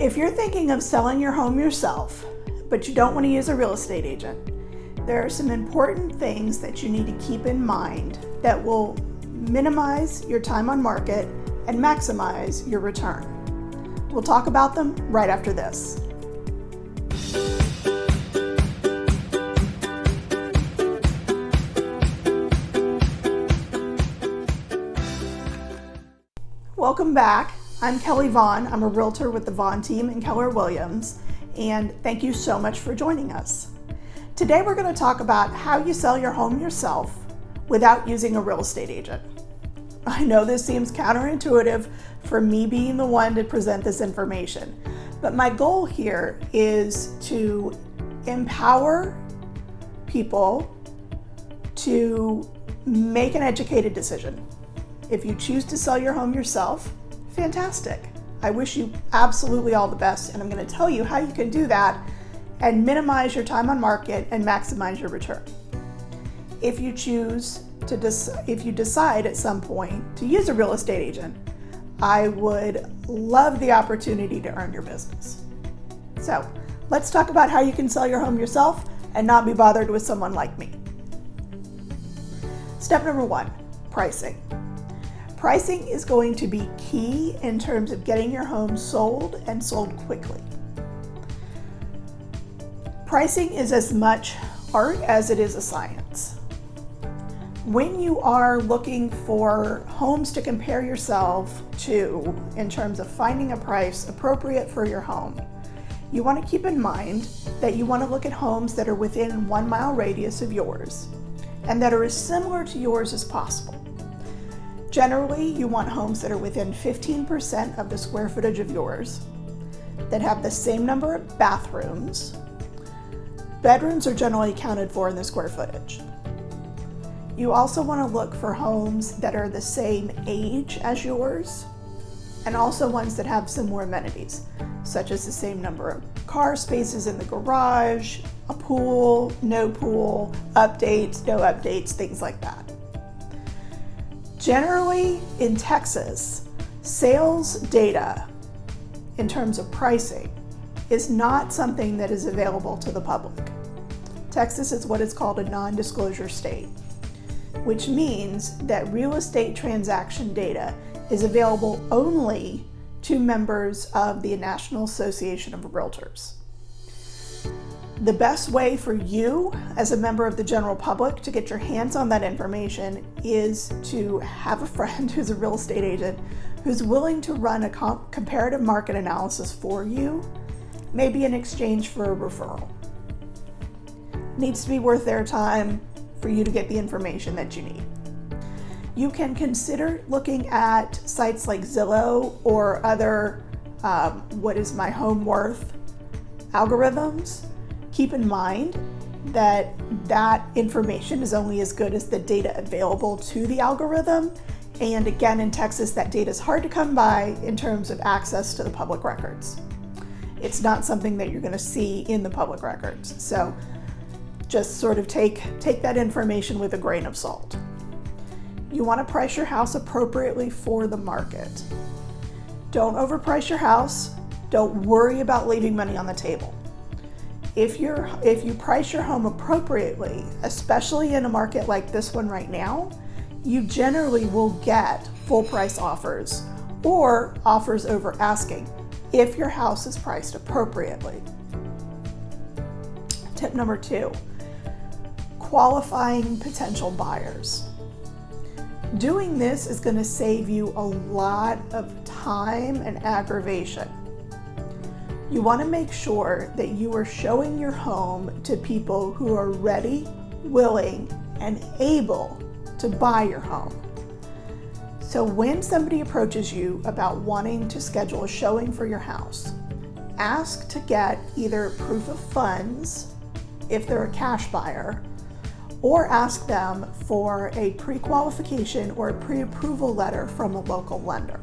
If you're thinking of selling your home yourself, but you don't want to use a real estate agent, there are some important things that you need to keep in mind that will minimize your time on market and maximize your return. We'll talk about them right after this. Welcome back. I'm Kelly Vaughan. I'm a realtor with the Vaughan team in Keller Williams, and thank you so much for joining us. Today we're going to talk about how you sell your home yourself without using a real estate agent. I know this seems counterintuitive for me being the one to present this information, but my goal here is to empower people to make an educated decision. If you choose to sell your home yourself, fantastic. I wish you absolutely all the best, and I'm going to tell you how you can do that and minimize your time on market and maximize your return. If you decide at some point to use a real estate agent, I would love the opportunity to earn your business. So let's talk about how you can sell your home yourself and not be bothered with someone like me. Step number 1, pricing. Pricing is going to be key in terms of getting your home sold and sold quickly. Pricing is as much art as it is a science. When you are looking for homes to compare yourself to in terms of finding a price appropriate for your home, you want to keep in mind that you want to look at homes that are within 1 mile radius of yours and that are as similar to yours as possible. Generally, you want homes that are within 15% of the square footage of yours, that have the same number of bathrooms. Bedrooms are generally accounted for in the square footage. You also want to look for homes that are the same age as yours, and also ones that have similar amenities, such as the same number of car spaces in the garage, a pool, no pool, updates, no updates, things like that. Generally, in Texas, sales data in terms of pricing is not something that is available to the public. Texas is what is called a non-disclosure state, which means that real estate transaction data is available only to members of the National Association of Realtors. The best way for you as a member of the general public to get your hands on that information is to have a friend who's a real estate agent who's willing to run a comparative market analysis for you, maybe in exchange for a referral. Needs to be worth their time for you to get the information that you need. You can consider looking at sites like Zillow or other what is my home worth algorithms. Keep in mind that that information is only as good as the data available to the algorithm. And again, in Texas, that data is hard to come by in terms of access to the public records. It's not something that you're going to see in the public records. So just sort of take that information with a grain of salt. You want to price your house appropriately for the market. Don't overprice your house. Don't worry about leaving money on the table. If you price your home appropriately, especially in a market like this one right now, you generally will get full price offers or offers over asking if your house is priced appropriately. Tip number 2, qualifying potential buyers. Doing this is going to save you a lot of time and aggravation. You want to make sure that you are showing your home to people who are ready, willing, and able to buy your home. So when somebody approaches you about wanting to schedule a showing for your house, ask to get either proof of funds, if they're a cash buyer, or ask them for a pre-qualification or a pre-approval letter from a local lender.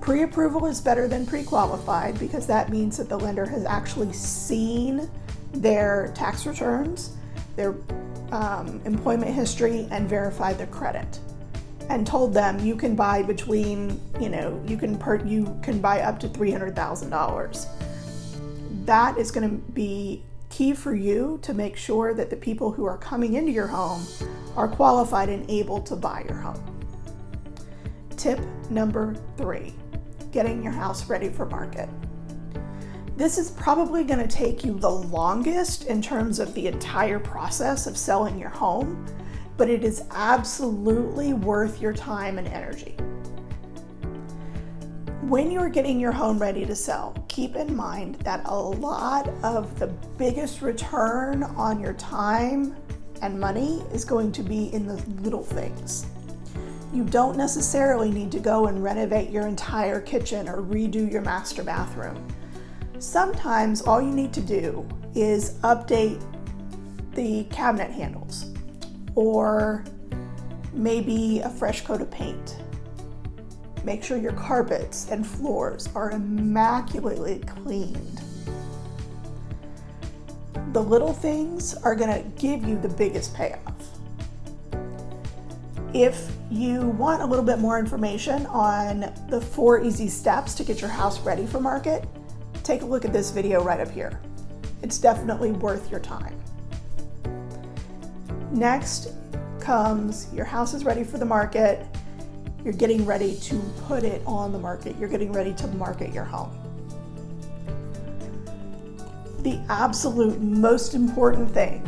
Pre-approval is better than pre-qualified because that means that the lender has actually seen their tax returns, their employment history, and verified their credit. and told them you can buy between, you can buy up to $300,000. That is going to be key for you to make sure that the people who are coming into your home are qualified and able to buy your home. Tip number 3, getting your house ready for market. This is probably going to take you the longest in terms of the entire process of selling your home, but it is absolutely worth your time and energy. When you're getting your home ready to sell, keep in mind that a lot of the biggest return on your time and money is going to be in the little things. You don't necessarily need to go and renovate your entire kitchen or redo your master bathroom. Sometimes all you need to do is update the cabinet handles, or maybe a fresh coat of paint. Make sure your carpets and floors are immaculately cleaned. The little things are going to give you the biggest payoff. If you want a little bit more information on the 4 easy steps to get your house ready for market, take a look at this video right up here. It's definitely worth your time. Next comes your house is ready for the market. You're getting ready to put it on the market. You're getting ready to market your home. The absolute most important thing,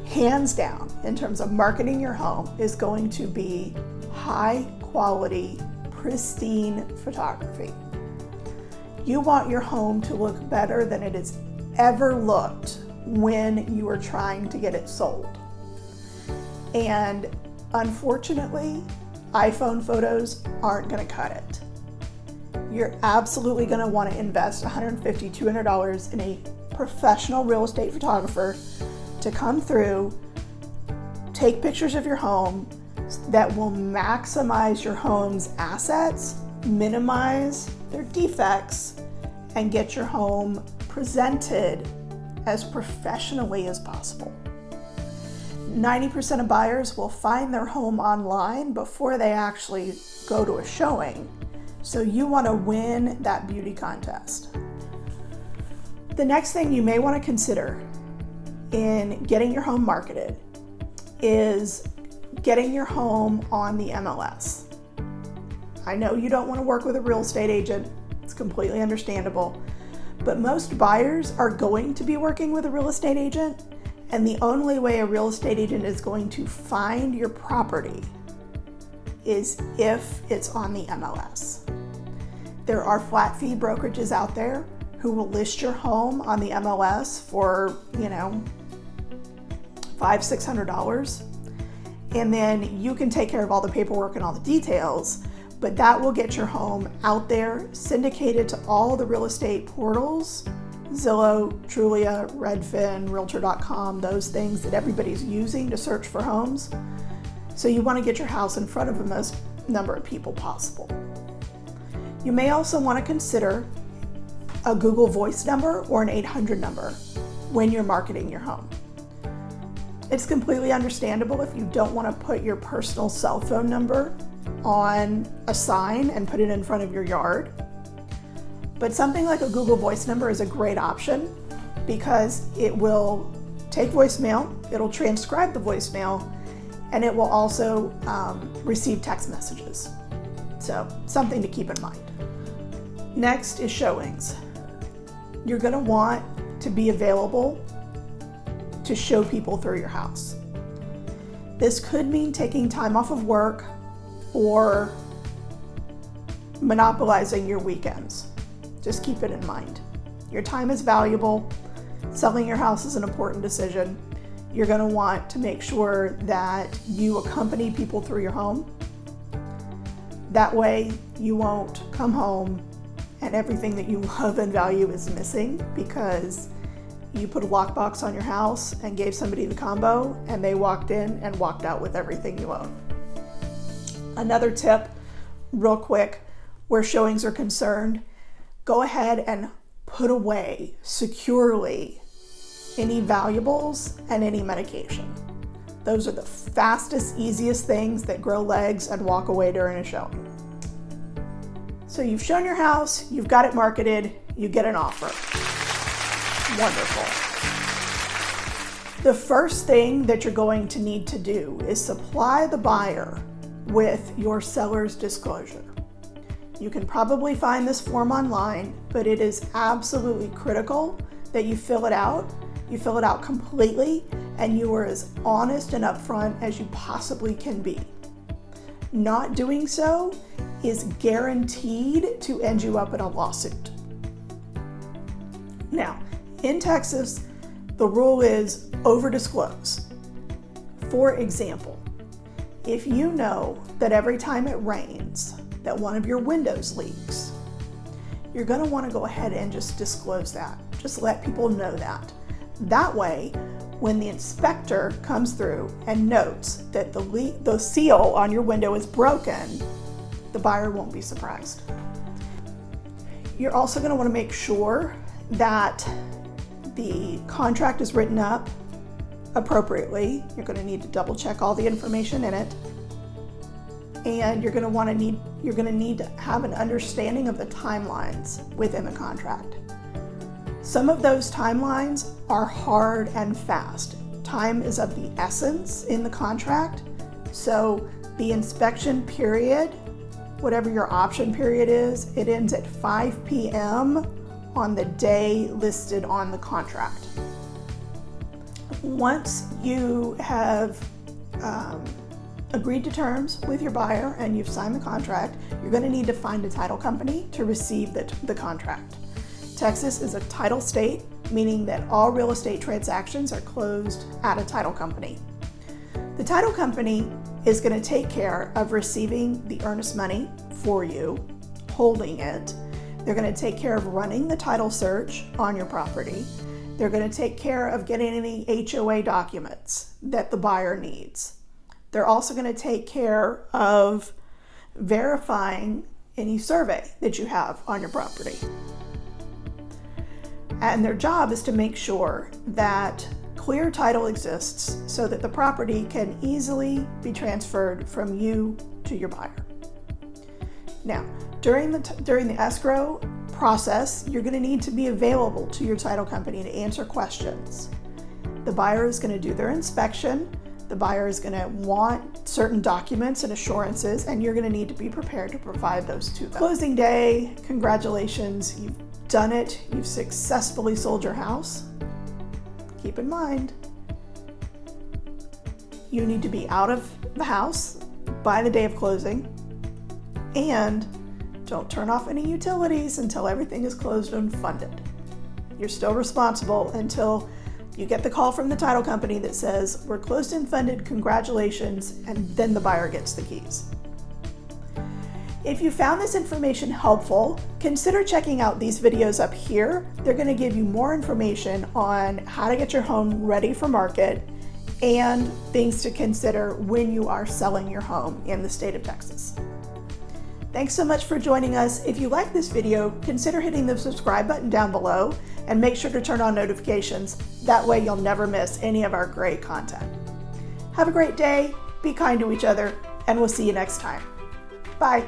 hands down, in terms of marketing your home is going to be high quality, pristine photography. You want your home to look better than it has ever looked when you are trying to get it sold. And unfortunately, iPhone photos aren't going to cut it. You're absolutely going to want to invest $150, $200 in a professional real estate photographer to come through, take pictures of your home that will maximize your home's assets, minimize their defects, and get your home presented as professionally as possible. 90% of buyers will find their home online before they actually go to a showing. So you want to win that beauty contest. The next thing you may want to consider in getting your home marketed is getting your home on the MLS. I know you don't want to work with a real estate agent. It's completely understandable. But most buyers are going to be working with a real estate agent. And the only way a real estate agent is going to find your property is if it's on the MLS. There are flat fee brokerages out there who will list your home on the MLS for, $500, $600. And then you can take care of all the paperwork and all the details, but that will get your home out there, syndicated to all the real estate portals, Zillow, Trulia, Redfin, Realtor.com, those things that everybody's using to search for homes. So you want to get your house in front of the most number of people possible. You may also want to consider a Google Voice number or an 800 number when you're marketing your home. It's completely understandable if you don't want to put your personal cell phone number on a sign and put it in front of your yard. But something like a Google Voice number is a great option because it will take voicemail, it'll transcribe the voicemail, and it will also receive text messages. So something to keep in mind. Next is showings. You're going to want to be available to show people through your house. This could mean taking time off of work or monopolizing your weekends. Just keep it in mind. Your time is valuable. Selling your house is an important decision. You're going to want to make sure that you accompany people through your home. That way you won't come home and everything that you love and value is missing because you put a lockbox on your house and gave somebody the combo and they walked in and walked out with everything you own. Another tip, real quick, where showings are concerned, go ahead and put away securely any valuables and any medication. Those are the fastest, easiest things that grow legs and walk away during a showing. So you've shown your house, you've got it marketed, you get an offer. Wonderful. The first thing that you're going to need to do is supply the buyer with your seller's disclosure. You can probably find this form online, but it is absolutely critical that you fill it out. You fill it out completely, and you are as honest and upfront as you possibly can be. Not doing so is guaranteed to end you up in a lawsuit. Now, in Texas, the rule is over-disclose. For example, if you know that every time it rains, that one of your windows leaks, you're going to want to go ahead and just disclose that. Just let people know that. That way, when the inspector comes through and notes that the seal on your window is broken, the buyer won't be surprised. You're also going to want to make sure that the contract is written up appropriately. You're going to need to double check all the information in it. And you're going to need to have an understanding of the timelines within the contract. Some of those timelines are hard and fast. Time is of the essence in the contract. So the inspection period, whatever your option period is, it ends at 5 p.m. on the day listed on the contract. Once you have agreed to terms with your buyer and you've signed the contract, you're going to need to find a title company to receive the contract. Texas is a title state, meaning that all real estate transactions are closed at a title company. The title company is going to take care of receiving the earnest money for you, holding it. They're going to take care of running the title search on your property. They're going to take care of getting any HOA documents that the buyer needs. They're also going to take care of verifying any survey that you have on your property. And their job is to make sure that clear title exists so that the property can easily be transferred from you to your buyer. Now, during the escrow process, you're going to need to be available to your title company to answer questions. The buyer is going to do their inspection. The buyer is going to want certain documents and assurances, and you're going to need to be prepared to provide those to them. Closing day, congratulations, you've done it. You've successfully sold your house. Keep in mind, you need to be out of the house by the day of closing, and don't turn off any utilities until everything is closed and funded. You're still responsible until you get the call from the title company that says, we're closed and funded, congratulations, and then the buyer gets the keys. If you found this information helpful, consider checking out these videos up here. They're going to give you more information on how to get your home ready for market and things to consider when you are selling your home in the state of Texas. Thanks so much for joining us. If you like this video, consider hitting the subscribe button down below and make sure to turn on notifications. That way you'll never miss any of our great content. Have a great day, be kind to each other, and we'll see you next time. Bye.